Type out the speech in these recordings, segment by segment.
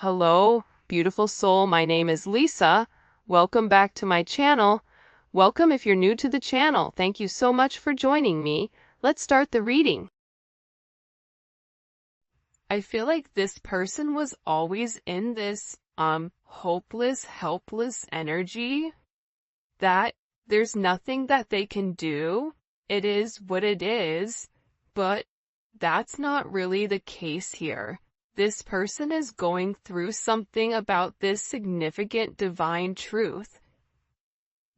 Hello, beautiful soul. My name is Lisa. Welcome back to my channel. Welcome if you're new to the channel. Thank you so much for joining me. Let's start the reading. I feel like this person was always in this hopeless, helpless energy that there's nothing that they can do. It is what it is, but that's not really the case here. This person is going through something about this significant divine truth,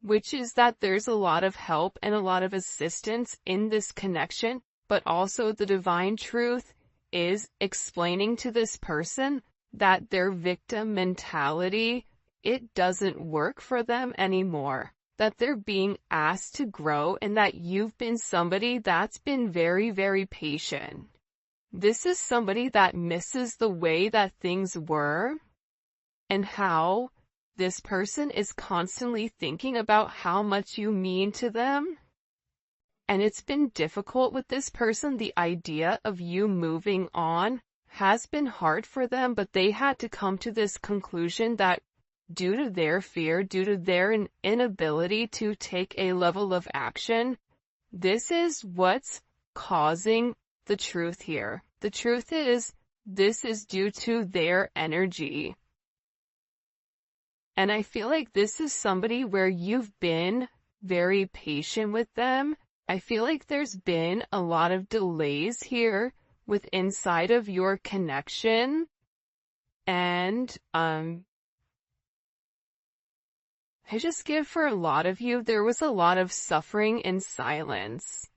which is that there's a lot of help and a lot of assistance in this connection, but also the divine truth is explaining to this person that their victim mentality, it doesn't work for them anymore, that they're being asked to grow, and that you've been somebody that's been very, very patient. This is somebody that misses the way that things were and how this person is constantly thinking about how much you mean to them. And it's been difficult with this person. The idea of you moving on has been hard for them, but they had to come to this conclusion that due to their fear, due to their inability to take a level of action, this is what's causing the truth here. The truth is, this is due to their energy. And I feel like this is somebody where you've been very patient with them. I feel like there's been a lot of delays here with inside of your connection. And, I just give for a lot of you, there was a lot of suffering in silence.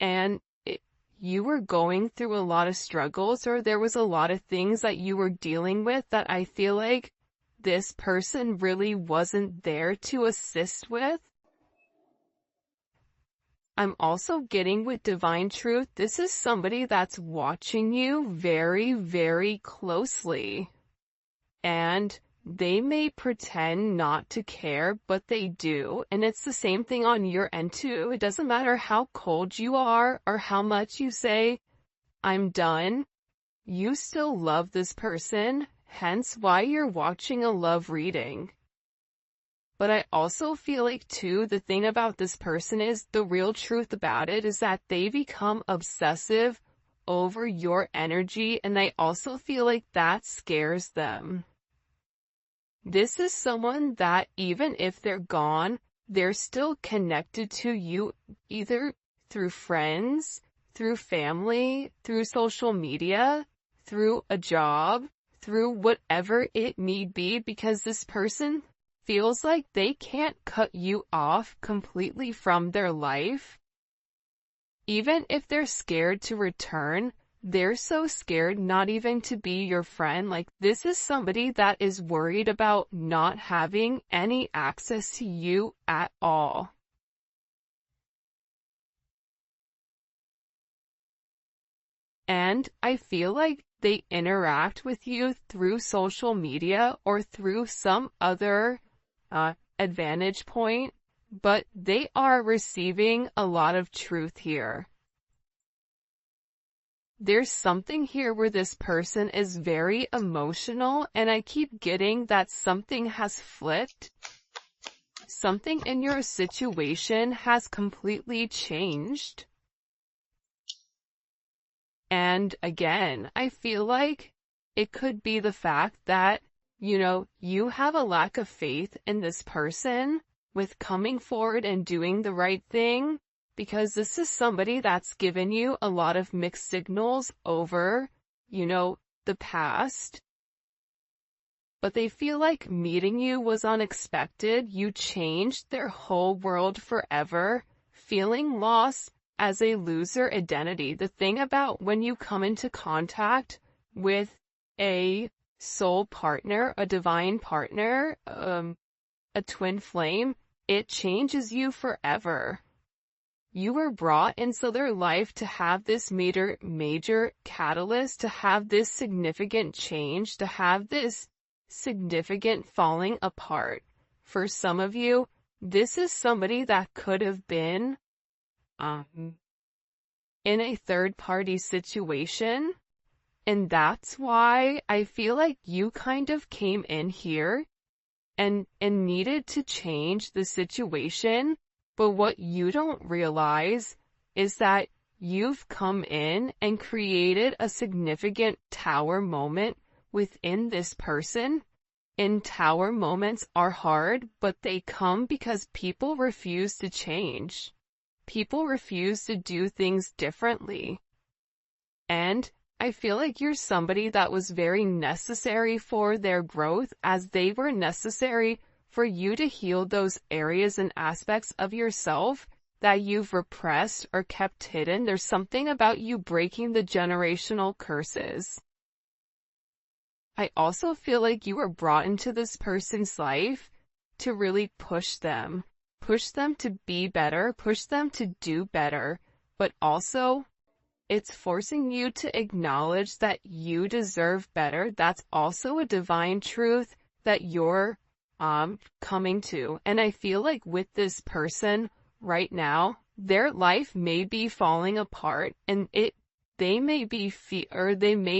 And you were going through a lot of struggles, or there was a lot of things that you were dealing with that I feel like this person really wasn't there to assist with. I'm also getting with divine truth, this is somebody that's watching you very, very closely. And they may pretend not to care, but they do. And it's the same thing on your end too. It doesn't matter how cold you are or how much you say, I'm done. You still love this person, hence why you're watching a love reading. But I also feel like too, the thing about this person is, the real truth about it is that they become obsessive over your energy, and I also feel like that scares them. This is someone that even if they're gone, they're still connected to you, either through friends, through family, through social media, through a job, through whatever it may be, because this person feels like they can't cut you off completely from their life. Even if they're scared to return, they're so scared not even to be your friend. Like, this is somebody that is worried about not having any access to you at all. And I feel like they interact with you through social media or through some other advantage point, but they are receiving a lot of truth here. There's something here where this person is very emotional, and I keep getting that something has flipped. Something in your situation has completely changed. And again, I feel like it could be the fact that, you have a lack of faith in this person with coming forward and doing the right thing, because this is somebody that's given you a lot of mixed signals over, the past. But they feel like meeting you was unexpected. You changed their whole world forever, feeling lost as a loser identity. The thing about when you come into contact with a soul partner, a divine partner, a twin flame, it changes you forever. You were brought into their life to have this major catalyst, to have this significant change, to have this significant falling apart. For some of you, this is somebody that could have been in a third-party situation, And that's why I feel like you kind of came in here and needed to change the situation. But what you don't realize is that you've come in and created a significant tower moment within this person. And tower moments are hard, but they come because people refuse to change. People refuse to do things differently. And I feel like you're somebody that was very necessary for their growth, as they were necessary for you to heal those areas and aspects of yourself that you've repressed or kept hidden. There's something about you breaking the generational curses. I also feel like you were brought into this person's life to really push them to be better, push them to do better, but also it's forcing you to acknowledge that you deserve better. That's also a divine truth that you're coming to. And I feel like with this person right now, their life may be falling apart, and they may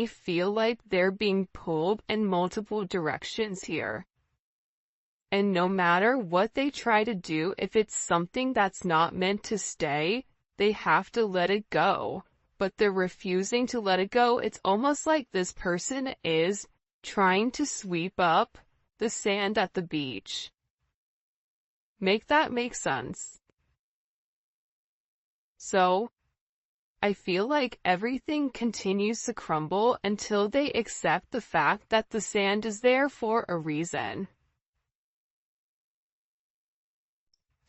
feel like they're being pulled in multiple directions here. And no matter what they try to do, if it's something that's not meant to stay, they have to let it go. But they're refusing to let it go. It's almost like this person is trying to sweep up the sand at the beach. Make that make sense? So, I feel like everything continues to crumble until they accept the fact that the sand is there for a reason.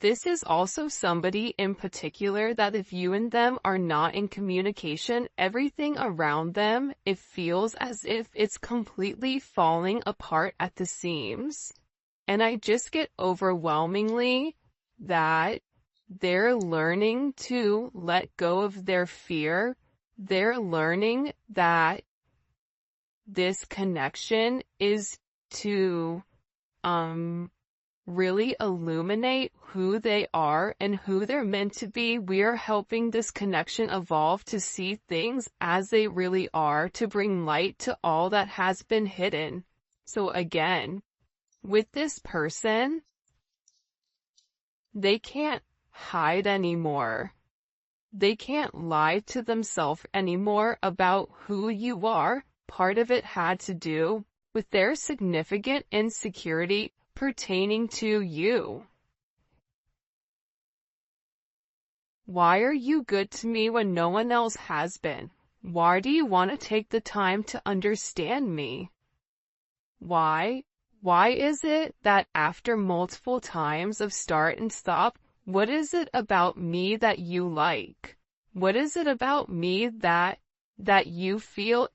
This is also somebody in particular that if you and them are not in communication, everything around them, it feels as if it's completely falling apart at the seams. And I just get overwhelmingly that they're learning to let go of their fear. They're learning that this connection is to, really illuminate who they are and who they're meant to be. We're helping this connection evolve to see things as they really are, to bring light to all that has been hidden. So again, with this person, they can't hide anymore. They can't lie to themselves anymore about who you are. Part of it had to do with their significant insecurity pertaining to you. Why are you good to me when no one else has been? Why do you want to take the time to understand me? Why? Why is it that after multiple times of start and stop, what is it about me that you like? What is it about me that you feel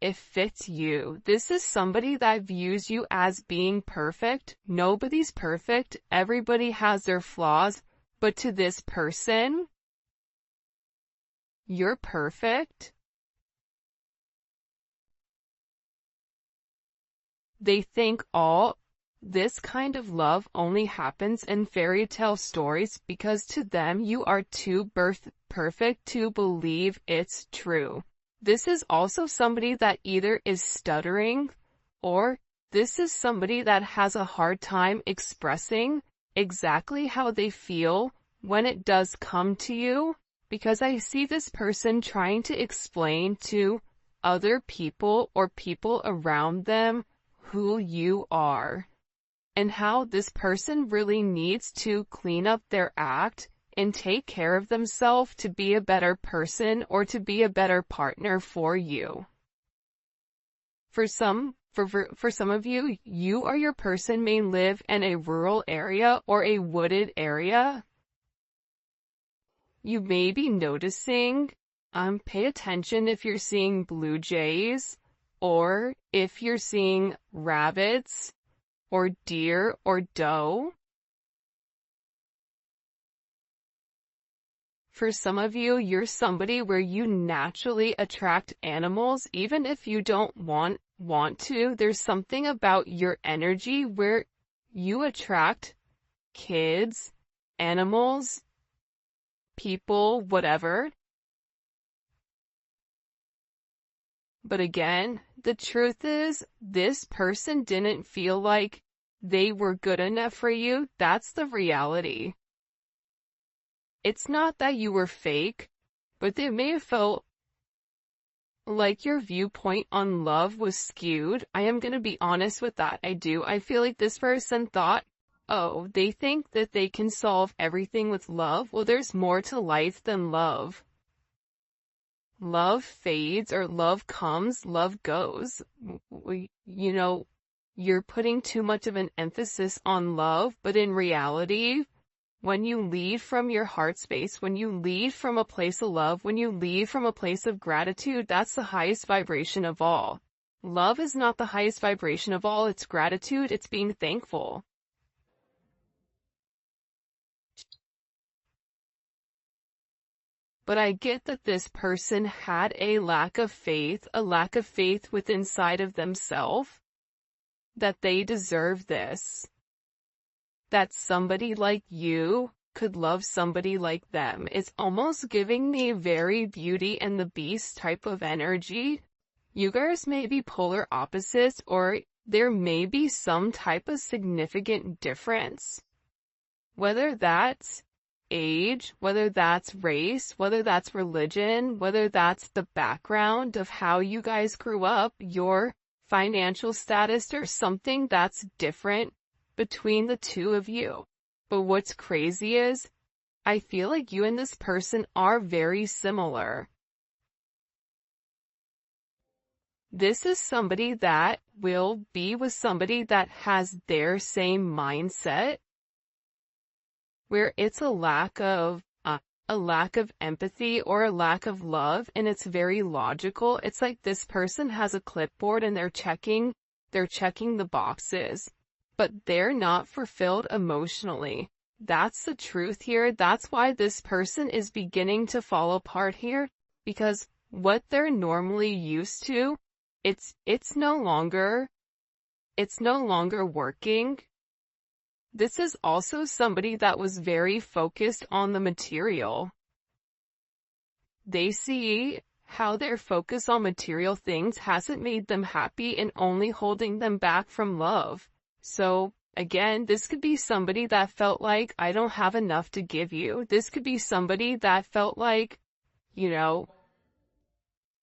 it fits you? This is somebody that views you as being perfect. Nobody's perfect. Everybody has their flaws. But to this person, you're perfect. They think all this kind of love only happens in fairy tale stories because to them you are too perfect to believe it's true. This is also somebody that either is stuttering, or this is somebody that has a hard time expressing exactly how they feel when it does come to you, because I see this person trying to explain to other people or people around them who you are, and how this person really needs to clean up their act and take care of themselves to be a better person or to be a better partner for you. For some of you, you or your person may live in a rural area or a wooded area. You may be noticing, pay attention if you're seeing blue jays, or if you're seeing rabbits, or deer, or doe. For some of you, you're somebody where you naturally attract animals, even if you don't want to. There's something about your energy where you attract kids, animals, people, whatever. But again, the truth is, this person didn't feel like they were good enough for you. That's the reality. It's not that you were fake, but they may have felt like your viewpoint on love was skewed. I am gonna be honest with that. I feel like this person thought, oh, they think that they can solve everything with love. Well, there's more to life than love. Love fades, or love comes, love goes. You're putting too much of an emphasis on love, but in reality, when you lead from your heart space, when you lead from a place of love, when you lead from a place of gratitude, that's the highest vibration of all. Love is not the highest vibration of all, it's gratitude, it's being thankful. But I get that this person had a lack of faith within inside of themselves, that they deserve this. That somebody like you could love somebody like them. It's almost giving me very Beauty and the Beast type of energy. You guys may be polar opposites, or there may be some type of significant difference. Whether that's age, whether that's race, whether that's religion, whether that's the background of how you guys grew up, your financial status, or something that's different between the two of you. But what's crazy is, I feel like you and this person are very similar. This is somebody that will be with somebody that has their same mindset, where it's a lack of empathy or a lack of love, and it's very logical. It's like this person has a clipboard and they're checking the boxes, but they're not fulfilled emotionally. That's the truth here. That's why this person is beginning to fall apart here, because what they're normally used to, it's no longer working. This is also somebody that was very focused on the material. They see how their focus on material things hasn't made them happy and only holding them back from love. So, again, this could be somebody that felt like, I don't have enough to give you. This could be somebody that felt like,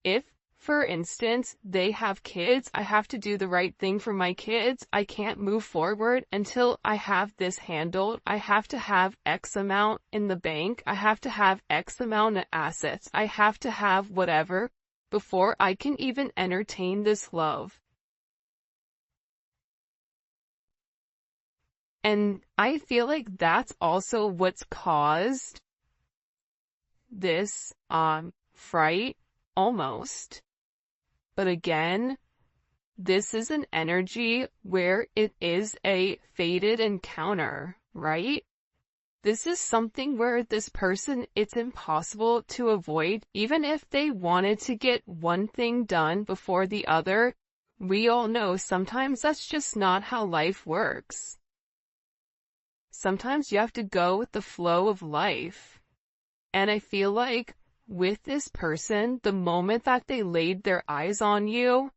if, for instance, they have kids, I have to do the right thing for my kids. I can't move forward until I have this handled. I have to have X amount in the bank. I have to have X amount of assets. I have to have whatever before I can even entertain this love. And I feel like that's also what's caused this, fright, almost. But again, this is an energy where it is a fated encounter, right? This is something where this person, it's impossible to avoid. Even if they wanted to get one thing done before the other, we all know sometimes that's just not how life works. Sometimes you have to go with the flow of life. And I feel like with this person, the moment that they laid their eyes on you,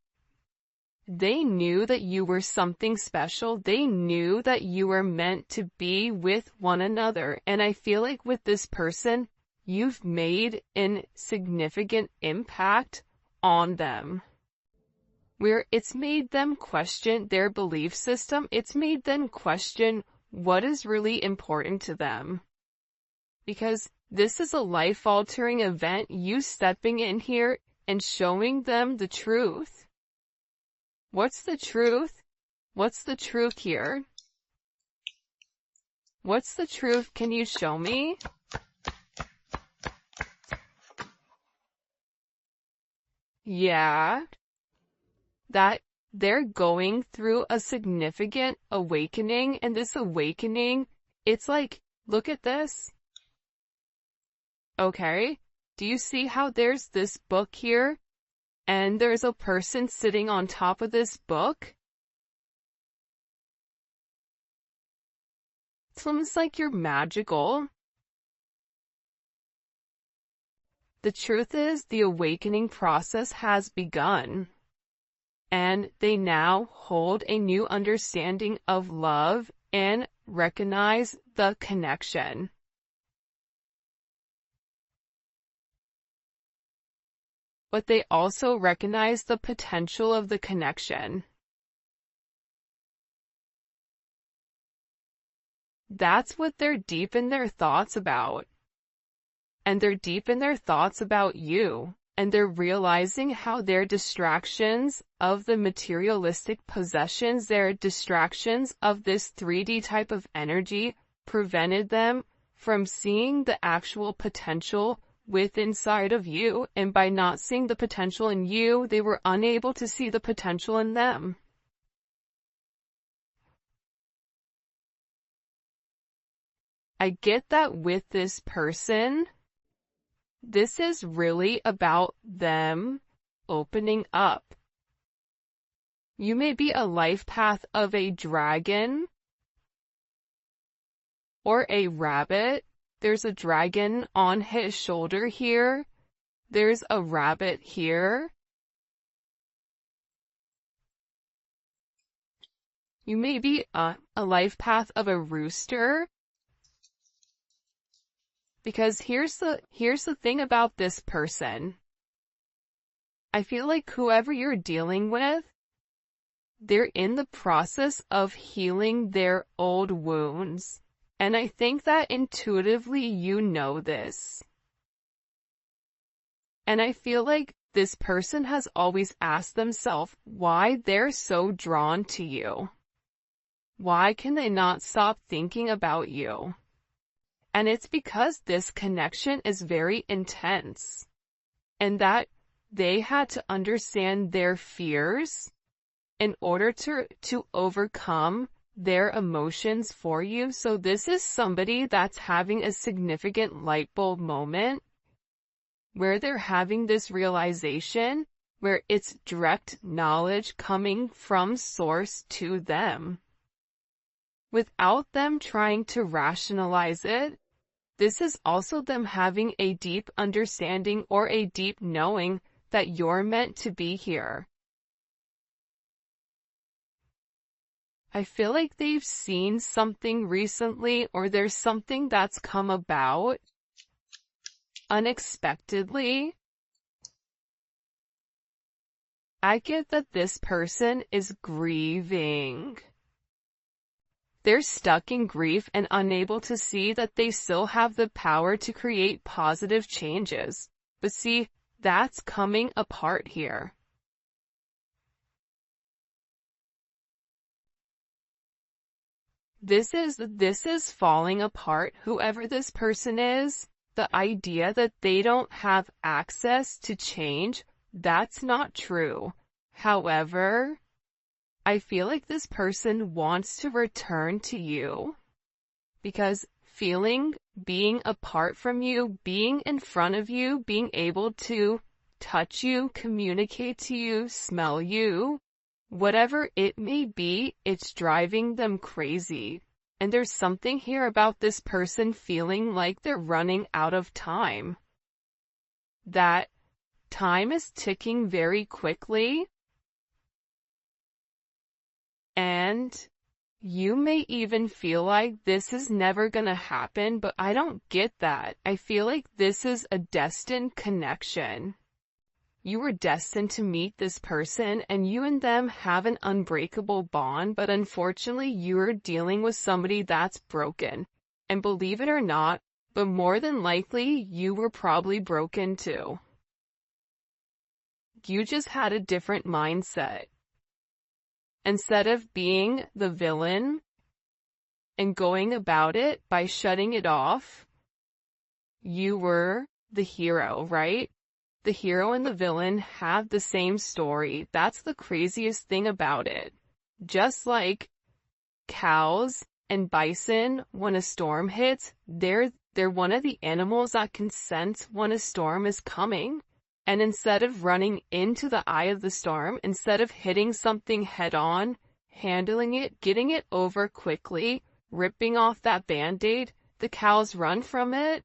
they knew that you were something special. They knew that you were meant to be with one another. And I feel like with this person, you've made an significant impact on them, where it's made them question their belief system. It's made them question what is really important to them. Because this is a life-altering event, you stepping in here and showing them the truth. What's the truth? What's the truth here? What's the truth? Can you show me? Yeah. That they're going through a significant awakening, and this awakening, it's like, look at this. Okay, do you see how there's this book here, and there's a person sitting on top of this book? It's almost like you're magical. The truth is, the awakening process has begun, and they now hold a new understanding of love and recognize the connection. But they also recognize the potential of the connection. That's what they're deep in their thoughts about. And they're deep in their thoughts about you. And they're realizing how their distractions of the materialistic possessions, their distractions of this 3D type of energy, prevented them from seeing the actual potential within inside of you. And by not seeing the potential in you, they were unable to see the potential in them. I get that with this person, this is really about them opening up. You may be a life path of a dragon or a rabbit. There's a dragon on his shoulder here. There's a rabbit here. You may be a life path of a rooster. Because here's the thing about this person. I feel like whoever you're dealing with, they're in the process of healing their old wounds. And I think that intuitively you know this. And I feel like this person has always asked themselves why they're so drawn to you. Why can they not stop thinking about you? And it's because this connection is very intense, and that they had to understand their fears in order to overcome their emotions for you. So this is somebody that's having a significant light bulb moment where they're having this realization where it's direct knowledge coming from source to them without them trying to rationalize it. This is also them having a deep understanding or a deep knowing that you're meant to be here. I feel like they've seen something recently, or there's something that's come about unexpectedly. I get that this person is grieving. They're stuck in grief and unable to see that they still have the power to create positive changes. But see, that's coming apart here. This is falling apart. Whoever this person is, the idea that they don't have access to change, that's not true. However, I feel like this person wants to return to you because being apart from you, being in front of you, being able to touch you, communicate to you, smell you, whatever it may be, it's driving them crazy. And there's something here about this person feeling like they're running out of time. That time is ticking very quickly. And you may even feel like this is never gonna happen, but I don't get that. I feel like this is a destined connection. You were destined to meet this person, and you and them have an unbreakable bond, but unfortunately you're dealing with somebody that's broken. And believe it or not, but more than likely you were probably broken too. You just had a different mindset. Instead of being the villain and going about it by shutting it off, you were the hero, right? The hero and the villain have the same story. That's the craziest thing about it. Just like cows and bison, when a storm hits, they're one of the animals that can sense when a storm is coming. And instead of running into the eye of the storm, instead of hitting something head on, handling it, getting it over quickly, ripping off that band-aid, the cows run from it.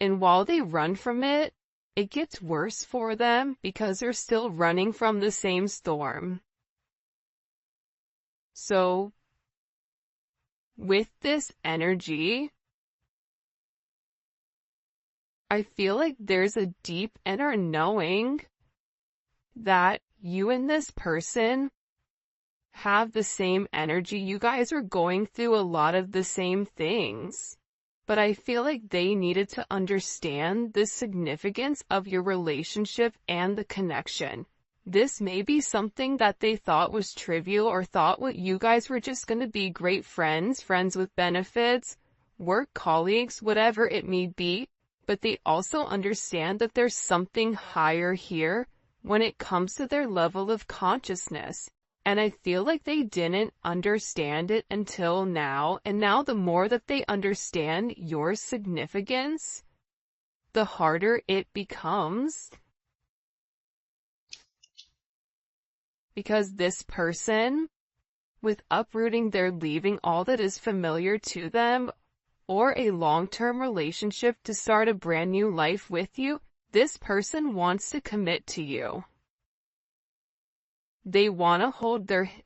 And while they run from it, it gets worse for them because they're still running from the same storm. So, with this energy, I feel like there's a deep inner knowing that you and this person have the same energy. You guys are going through a lot of the same things. But I feel like they needed to understand the significance of your relationship and the connection. This may be something that they thought was trivial or thought what you guys were just going to be great friends, friends with benefits, work colleagues, whatever it may be. But they also understand that there's something higher here when it comes to their level of consciousness. And I feel like they didn't understand it until now, and now the more that they understand your significance, the harder it becomes. Because this person, with uprooting, they're leaving all that is familiar to them, or a long-term relationship to start a brand new life with you, this person wants to commit to you. They want to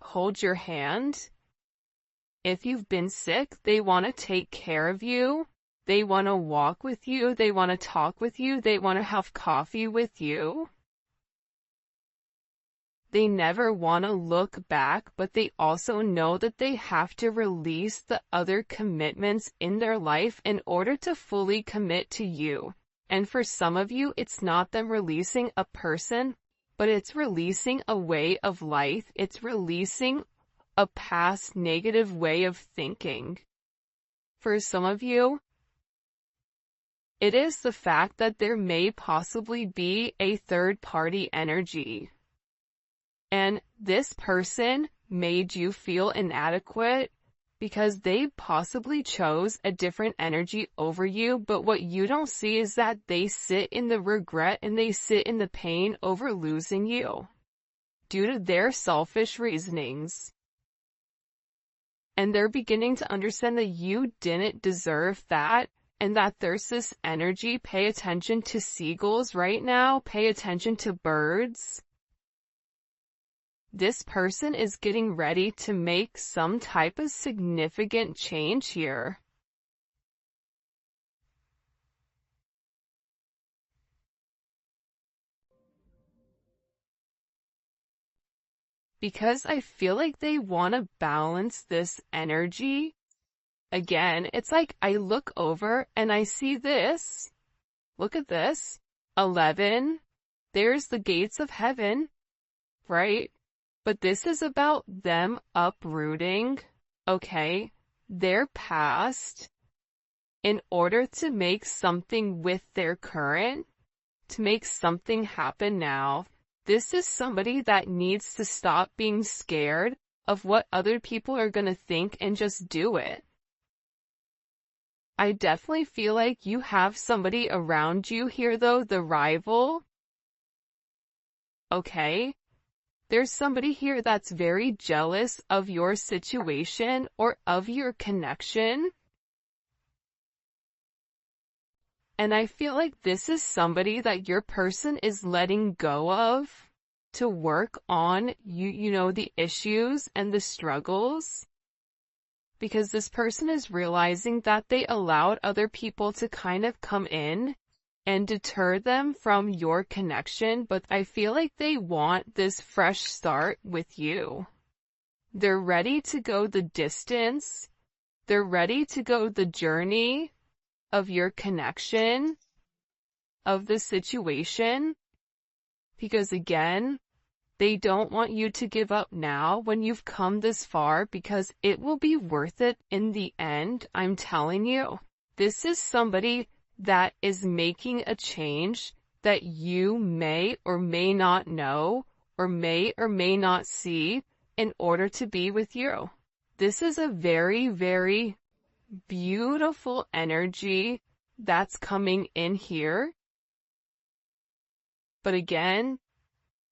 hold your hand. If you've been sick, they want to take care of you. They want to walk with you. They want to talk with you. They want to have coffee with you. They never want to look back, but they also know that they have to release the other commitments in their life in order to fully commit to you. And for some of you, it's not them releasing a person, but it's releasing a way of life. It's releasing a past negative way of thinking. For some of you, it is the fact that there may possibly be a third-party energy. And this person made you feel inadequate because they possibly chose a different energy over you, but what you don't see is that they sit in the regret and they sit in the pain over losing you due to their selfish reasonings. And they're beginning to understand that you didn't deserve that and that there's this energy. Pay attention to seagulls right now. Pay attention to birds. This person is getting ready to make some type of significant change here. Because I feel like they want to balance this energy. Again, it's like I look over and I see this. Look at this. 11. There's the gates of heaven, right? But this is about them uprooting, okay, their past in order to make something with their current, to make something happen now. This is somebody that needs to stop being scared of what other people are going to think and just do it. I definitely feel like you have somebody around you here though, the rival. Okay? There's somebody here that's very jealous of your situation or of your connection. And I feel like this is somebody that your person is letting go of to work on you know, the issues and the struggles. Because this person is realizing that they allowed other people to kind of come in and deter them from your connection, but I feel like they want this fresh start with you. They're ready to go the distance. They're ready to go the journey of your connection, of the situation, because again, they don't want you to give up now when you've come this far, because it will be worth it in the end, I'm telling you. This is somebody that is making a change that you may or may not know or may not see in order to be with you. This is a very, very beautiful energy that's coming in here. But again,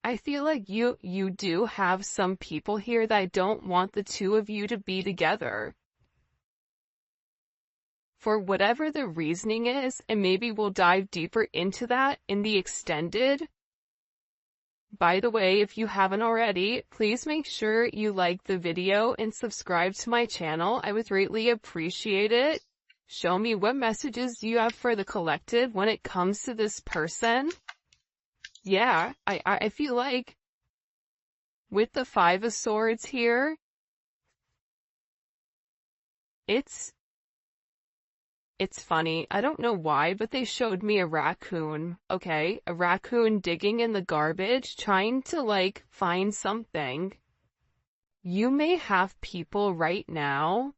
I feel like you do have some people here that don't want the two of you to be together. for whatever the reasoning is, and maybe we'll dive deeper into that in the extended. By the way, if you haven't already, please make sure you like the video and subscribe to my channel. I would greatly appreciate it. Show me what messages you have for the collective when it comes to this person. Yeah, I feel like with the Five of Swords here, it's funny. I don't know why, but they showed me a raccoon, okay? A raccoon digging in the garbage, trying to, like, find something. You may have people right now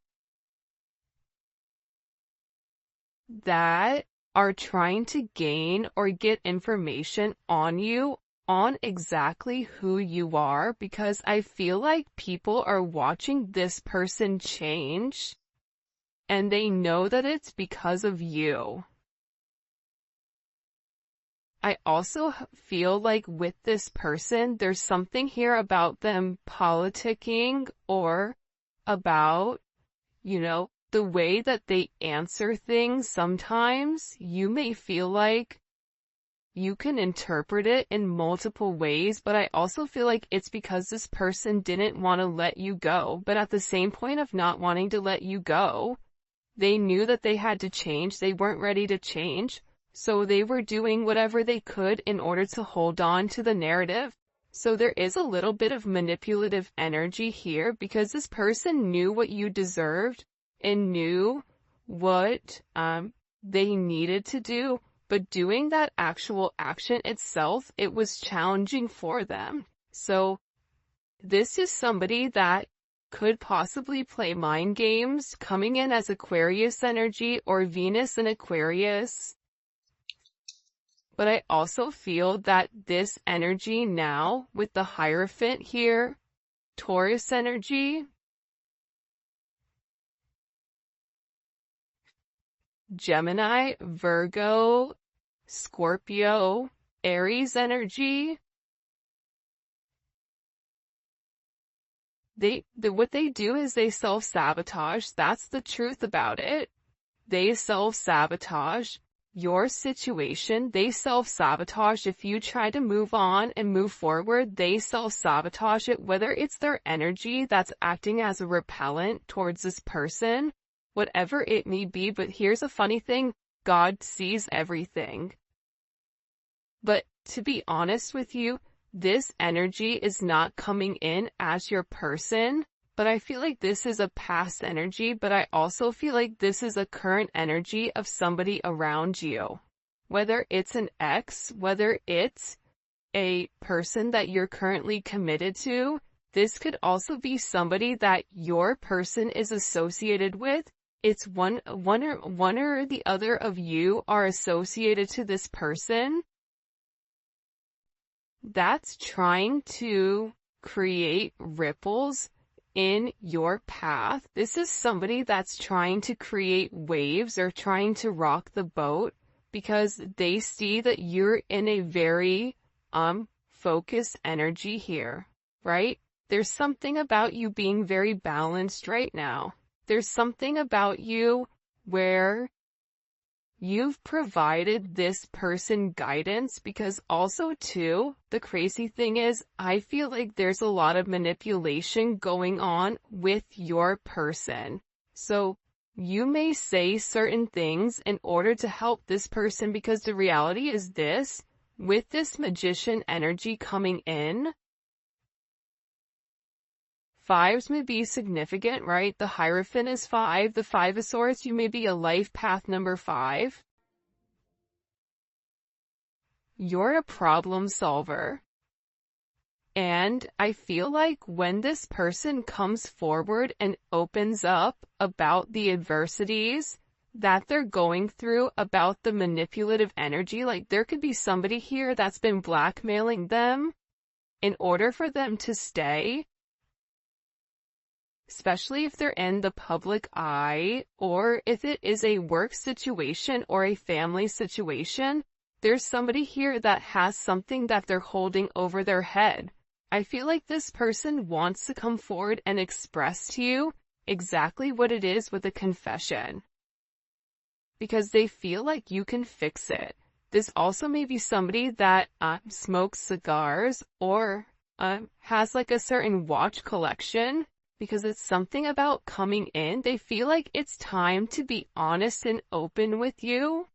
that are trying to gain or get information on you, on exactly who you are, because I feel like people are watching this person change, and they know that it's because of you. I also feel like with this person, there's something here about them politicking or about, the way that they answer things. Sometimes you may feel like you can interpret it in multiple ways, but I also feel like it's because this person didn't want to let you go. But at the same point of not wanting to let you go, they knew that they had to change. They weren't ready to change. So they were doing whatever they could in order to hold on to the narrative. So there is a little bit of manipulative energy here because this person knew what you deserved and knew what they needed to do, but doing that actual action itself, it was challenging for them. So this is somebody that could possibly play mind games, coming in as Aquarius energy or Venus in Aquarius. But I also feel that this energy now, with the Hierophant here, Taurus energy, Gemini, Virgo, Scorpio, Aries energy, what they do is they self-sabotage. That's the truth about it. They self-sabotage your situation. They self-sabotage. If you try to move on and move forward, they self-sabotage it, whether it's their energy that's acting as a repellent towards this person, whatever it may be. But here's a funny thing. God sees everything. But to be honest with you, this energy is not coming in as your person, but I feel like this is a past energy, but I also feel like this is a current energy of somebody around you. Whether it's an ex, whether it's a person that you're currently committed to, this could also be somebody that your person is associated with. It's one or the other of you are associated to this person that's trying to create ripples in your path. This is somebody that's trying to create waves or trying to rock the boat because they see that you're in a very focused energy here, right? There's something about you being very balanced right now. There's something about you where you've provided this person guidance, because also too, the crazy thing is, I feel like there's a lot of manipulation going on with your person. So you may say certain things in order to help this person, because the reality is this, with this Magician energy coming in, fives may be significant, right? The Hierophant is 5. The Five of Swords, you may be a life path number 5. You're a problem solver. And I feel like when this person comes forward and opens up about the adversities that they're going through, about the manipulative energy, like there could be somebody here that's been blackmailing them in order for them to stay, especially if they're in the public eye, or if it is a work situation or a family situation. There's somebody here that has something that they're holding over their head. I feel like this person wants to come forward and express to you exactly what it is with a confession. because they feel like you can fix it. This also may be somebody that smokes cigars or has like a certain watch collection, because it's something about coming in. They feel like it's time to be honest and open with you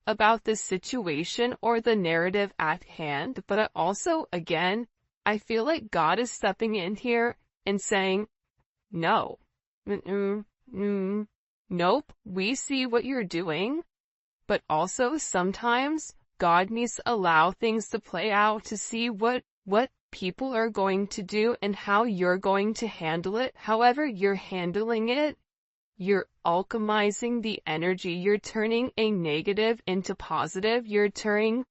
about the situation or the narrative at hand. But I also, again, I feel like God is stepping in here and saying, no, nope, we see what you're doing. But also sometimes God needs to allow things to play out to see what people are going to do and how you're going to handle it. However you're handling it, you're alchemizing the energy. You're turning a negative into positive. You're turning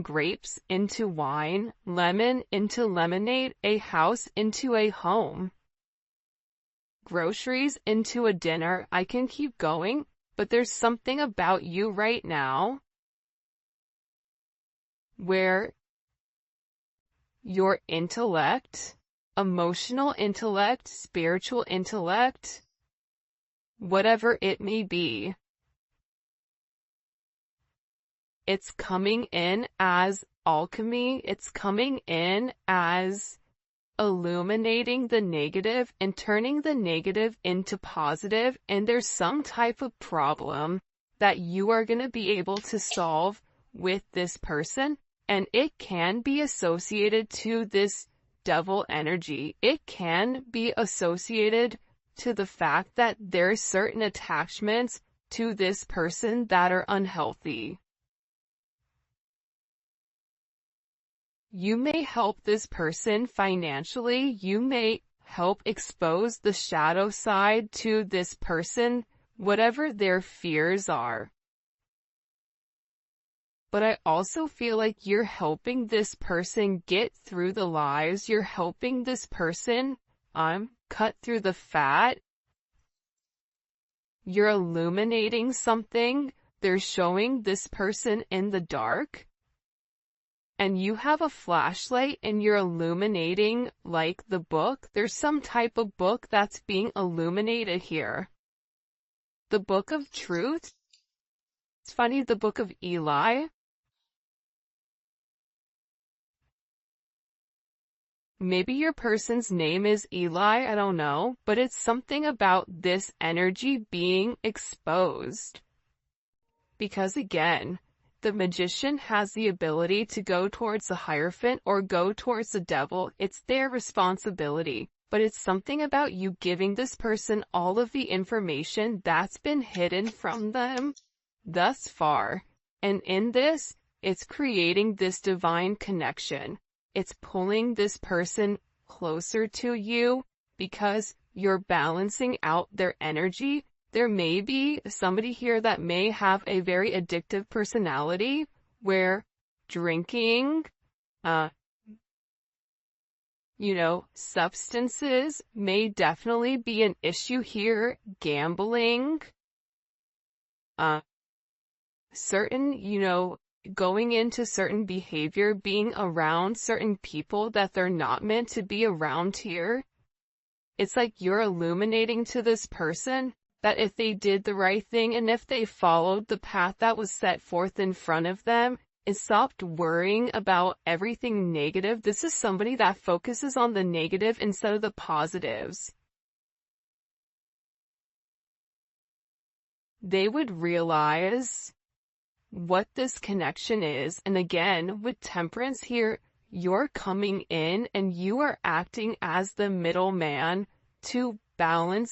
grapes into wine, lemon into lemonade, a house into a home, groceries into a dinner. I can keep going, but there's something about you right now where your intellect, emotional intellect, spiritual intellect, whatever it may be, it's coming in as alchemy. It's coming in as illuminating the negative and turning the negative into positive. And there's some type of problem that you are going to be able to solve with this person. And it can be associated to this devil energy. It can be associated to the fact that there's certain attachments to this person that are unhealthy. You may help this person financially. You may help expose the shadow side to this person, whatever their fears are. But I also feel like you're helping this person get through the lies. You're helping this person cut through the fat. You're illuminating something. They're showing this person in the dark. And you have a flashlight and you're illuminating like the book. There's some type of book that's being illuminated here. The book of truth. It's funny, the book of Eli. Maybe your person's name is Eli, I don't know, but it's something about this energy being exposed. Because again, the magician has the ability to go towards the Hierophant or go towards the devil. It's their responsibility. But it's something about you giving this person all of the information that's been hidden from them thus far. And in this, it's creating this divine connection. It's pulling this person closer to you because you're balancing out their energy. There may be somebody here that may have a very addictive personality where drinking, substances may definitely be an issue here. Gambling, certain, going into certain behavior, being around certain people that they're not meant to be around here. It's like you're illuminating to this person that if they did the right thing and if they followed the path that was set forth in front of them and stopped worrying about everything negative. This is somebody that focuses on the negative instead of the positives. They would realize what this connection is. And again, with Temperance here, you're coming in and you are acting as the middleman to balance